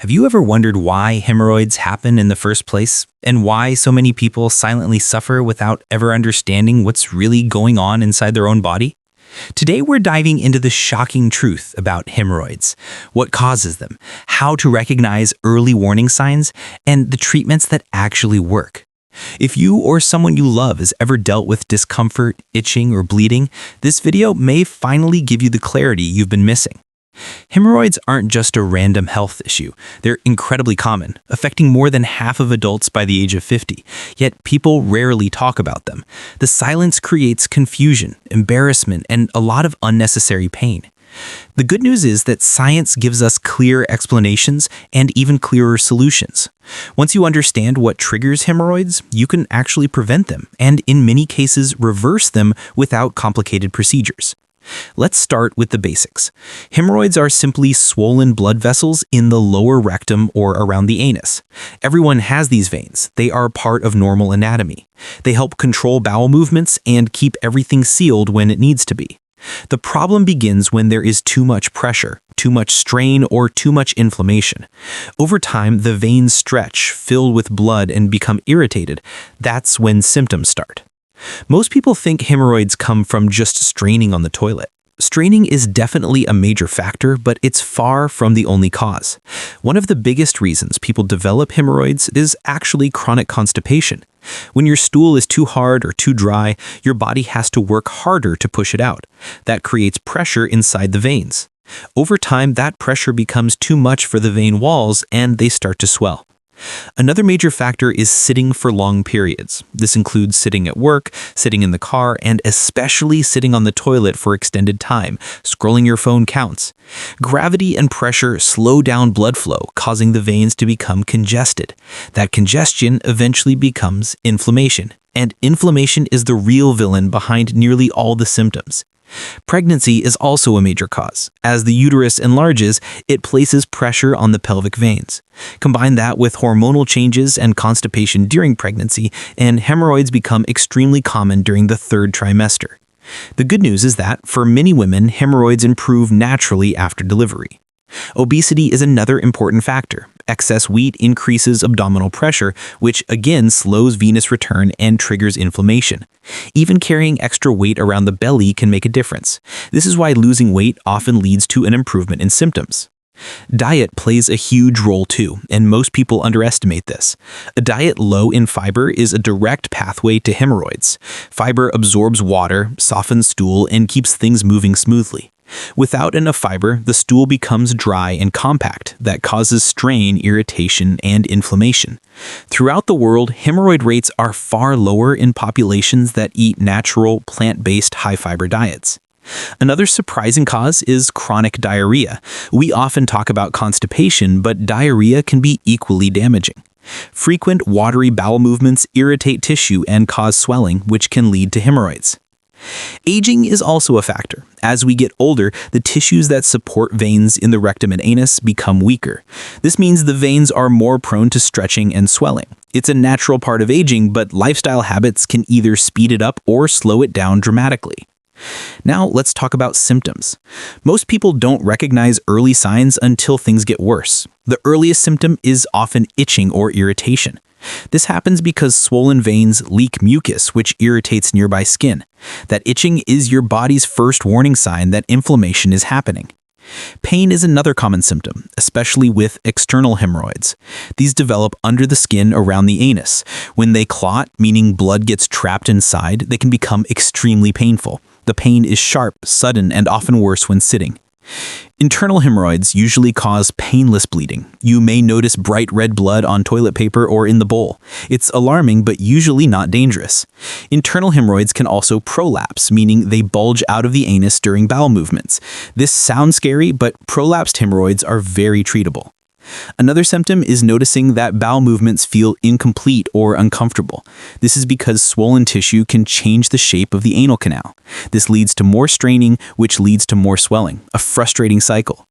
Have you ever wondered why hemorrhoids happen in the first place, and why so many people silently suffer without ever understanding what's really going on inside their own body? Today we're diving into the shocking truth about hemorrhoids, what causes them, how to recognize early warning signs, and the treatments that actually work. If you or someone you love has ever dealt with discomfort, itching, or bleeding, this video may finally give you the clarity you've been missing. Hemorrhoids aren't just a random health issue. They're incredibly common, affecting more than half of adults by the age of 50, yet people rarely talk about them. The silence creates confusion, embarrassment, and a lot of unnecessary pain. The good news is that science gives us clear explanations and even clearer solutions. Once you understand what triggers hemorrhoids, you can actually prevent them, and in many cases reverse them without complicated procedures. Let's start with the basics. Hemorrhoids are simply swollen blood vessels in the lower rectum or around the anus. Everyone has these veins. They are part of normal anatomy. They help control bowel movements and keep everything sealed when it needs to be. The problem begins when there is too much pressure, too much strain, or too much inflammation. Over time, the veins stretch, fill with blood, and become irritated. That's when symptoms start. Most people think hemorrhoids come from just straining on the toilet. Straining is definitely a major factor, but it's far from the only cause. One of the biggest reasons people develop hemorrhoids is actually chronic constipation. When your stool is too hard or too dry, your body has to work harder to push it out. That creates pressure inside the veins. Over time, that pressure becomes too much for the vein walls and they start to swell. Another major factor is sitting for long periods. This includes sitting at work, sitting in the car, and especially sitting on the toilet for extended time. Scrolling your phone counts. Gravity and pressure slow down blood flow, causing the veins to become congested. That congestion eventually becomes inflammation, and inflammation is the real villain behind nearly all the symptoms. Pregnancy is also a major cause. As the uterus enlarges, it places pressure on the pelvic veins. Combine that with hormonal changes and constipation during pregnancy, and hemorrhoids become extremely common during the third trimester. The good news is that, for many women, hemorrhoids improve naturally after delivery. Obesity is another important factor. Excess weight increases abdominal pressure, which again slows venous return and triggers inflammation. Even carrying extra weight around the belly can make a difference. This is why losing weight often leads to an improvement in symptoms. Diet plays a huge role too, and most people underestimate this. A diet low in fiber is a direct pathway to hemorrhoids. Fiber absorbs water, softens stool, and keeps things moving smoothly. Without enough fiber, the stool becomes dry and compact. That causes strain, irritation, and inflammation. Throughout the world, hemorrhoid rates are far lower in populations that eat natural, plant-based, high-fiber diets. Another surprising cause is chronic diarrhea. We often talk about constipation, but diarrhea can be equally damaging. Frequent watery bowel movements irritate tissue and cause swelling, which can lead to hemorrhoids. Aging is also a factor. As we get older, the tissues that support veins in the rectum and anus become weaker. This means the veins are more prone to stretching and swelling. It's a natural part of aging, but lifestyle habits can either speed it up or slow it down dramatically. Now let's talk about symptoms. Most people don't recognize early signs until things get worse. The earliest symptom is often itching or irritation. This happens because swollen veins leak mucus, which irritates nearby skin. That itching is your body's first warning sign that inflammation is happening. Pain is another common symptom, especially with external hemorrhoids. These develop under the skin around the anus. When they clot, meaning blood gets trapped inside, they can become extremely painful. The pain is sharp, sudden, and often worse when sitting. Internal hemorrhoids usually cause painless bleeding. You may notice bright red blood on toilet paper or in the bowl. It's alarming, but usually not dangerous. Internal hemorrhoids can also prolapse, meaning they bulge out of the anus during bowel movements. This sounds scary, but prolapsed hemorrhoids are very treatable. Another symptom is noticing that bowel movements feel incomplete or uncomfortable. This is because swollen tissue can change the shape of the anal canal. This leads to more straining, which leads to more swelling, a frustrating cycle.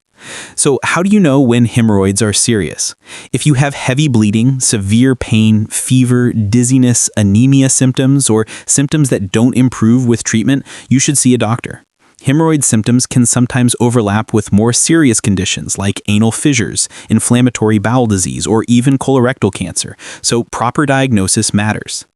So how do you know when hemorrhoids are serious? If you have heavy bleeding, severe pain, fever, dizziness, anemia symptoms, or symptoms that don't improve with treatment, you should see a doctor. Hemorrhoid symptoms can sometimes overlap with more serious conditions like anal fissures, inflammatory bowel disease, or even colorectal cancer, so proper diagnosis matters.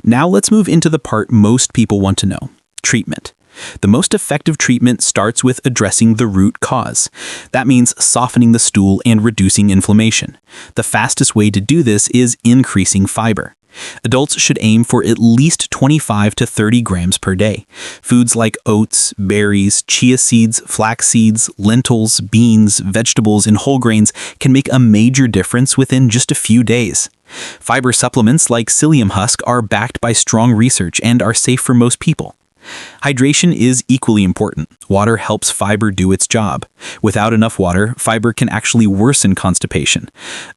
Now let's move into the part most people want to know: treatment. The most effective treatment starts with addressing the root cause. That means softening the stool and reducing inflammation. The fastest way to do this is increasing fiber. Adults should aim for at least 25 to 30 grams per day. Foods like oats, berries, chia seeds, flax seeds, lentils, beans, vegetables, and whole grains can make a major difference within just a few days. Fiber supplements like psyllium husk are backed by strong research and are safe for most people. Hydration is equally important. Water helps fiber do its job. Without enough water, fiber can actually worsen constipation.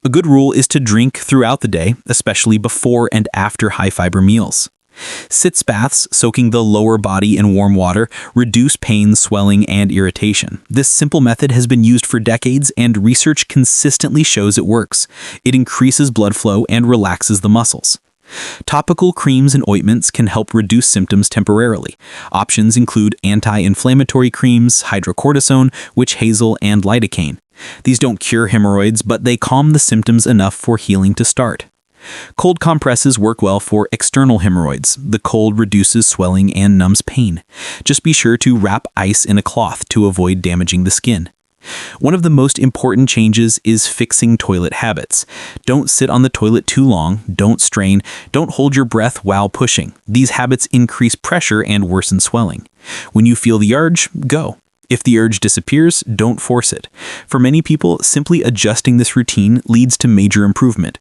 A good rule is to drink throughout the day, especially before and after high-fiber meals. Sitz baths, soaking the lower body in warm water, reduce pain, swelling, and irritation. This simple method has been used for decades, and research consistently shows it works. It increases blood flow and relaxes the muscles. Topical creams and ointments can help reduce symptoms temporarily. Options include anti-inflammatory creams, hydrocortisone, witch hazel, and lidocaine. These don't cure hemorrhoids, but they calm the symptoms enough for healing to start. Cold compresses work well for external hemorrhoids. The cold reduces swelling and numbs pain. Just be sure to wrap ice in a cloth to avoid damaging the skin. One of the most important changes is fixing toilet habits. Don't sit on the toilet too long, don't strain, don't hold your breath while pushing. These habits increase pressure and worsen swelling. When you feel the urge, go. If the urge disappears, don't force it. For many people, simply adjusting this routine leads to major improvement.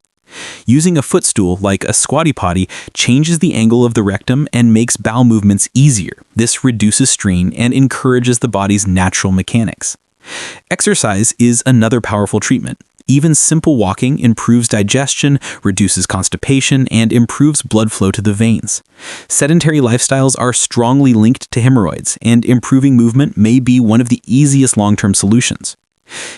Using a footstool, like a squatty potty, changes the angle of the rectum and makes bowel movements easier. This reduces strain and encourages the body's natural mechanics. Exercise is another powerful treatment. Even simple walking improves digestion, reduces constipation, and improves blood flow to the veins. Sedentary lifestyles are strongly linked to hemorrhoids, and improving movement may be one of the easiest long-term solutions.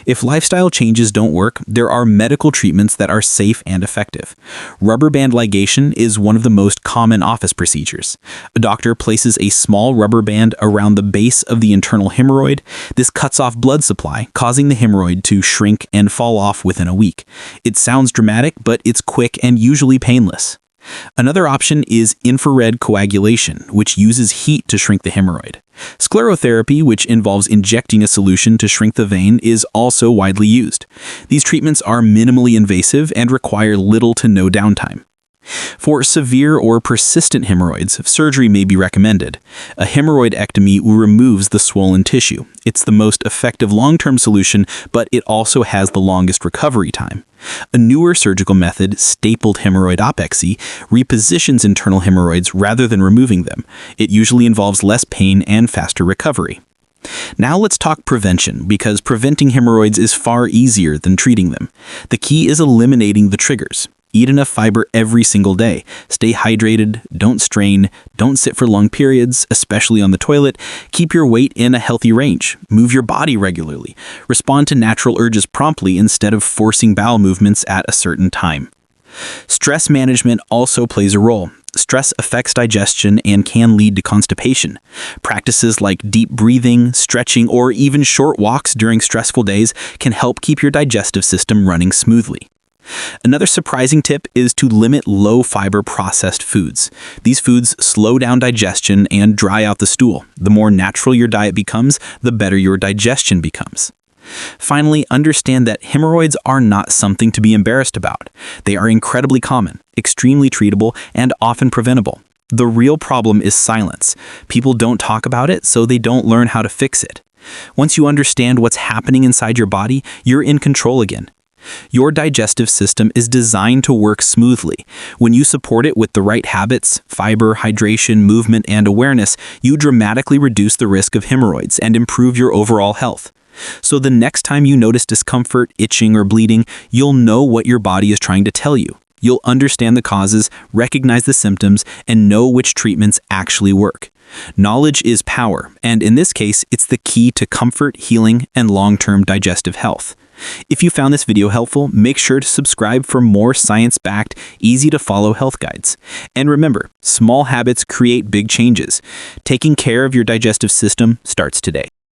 If lifestyle changes don't work, there are medical treatments that are safe and effective. Rubber band ligation is one of the most common office procedures. A doctor places a small rubber band around the base of the internal hemorrhoid. This cuts off blood supply, causing the hemorrhoid to shrink and fall off within a week. It sounds dramatic, but it's quick and usually painless. Another option is infrared coagulation, which uses heat to shrink the hemorrhoid. Sclerotherapy, which involves injecting a solution to shrink the vein, is also widely used. These treatments are minimally invasive and require little to no downtime. For severe or persistent hemorrhoids, surgery may be recommended. A hemorrhoidectomy removes the swollen tissue. It's the most effective long-term solution, but it also has the longest recovery time. A newer surgical method, stapled hemorrhoidopexy, repositions internal hemorrhoids rather than removing them. It usually involves less pain and faster recovery. Now let's talk prevention, because preventing hemorrhoids is far easier than treating them. The key is eliminating the triggers. Eat enough fiber every single day. Stay hydrated, don't strain, don't sit for long periods, especially on the toilet. Keep your weight in a healthy range. Move your body regularly. Respond to natural urges promptly instead of forcing bowel movements at a certain time. Stress management also plays a role. Stress affects digestion and can lead to constipation. Practices like deep breathing, stretching, or even short walks during stressful days can help keep your digestive system running smoothly. Another surprising tip is to limit low-fiber processed foods. These foods slow down digestion and dry out the stool. The more natural your diet becomes, the better your digestion becomes. Finally, understand that hemorrhoids are not something to be embarrassed about. They are incredibly common, extremely treatable, and often preventable. The real problem is silence. People don't talk about it, so they don't learn how to fix it. Once you understand what's happening inside your body, you're in control again. Your digestive system is designed to work smoothly. When you support it with the right habits, fiber, hydration, movement, and awareness, you dramatically reduce the risk of hemorrhoids and improve your overall health. So the next time you notice discomfort, itching, or bleeding, you'll know what your body is trying to tell you. You'll understand the causes, recognize the symptoms, and know which treatments actually work. Knowledge is power, and in this case, it's the key to comfort, healing, and long-term digestive health. If you found this video helpful, make sure to subscribe for more science-backed, easy-to-follow health guides. And remember, small habits create big changes. Taking care of your digestive system starts today.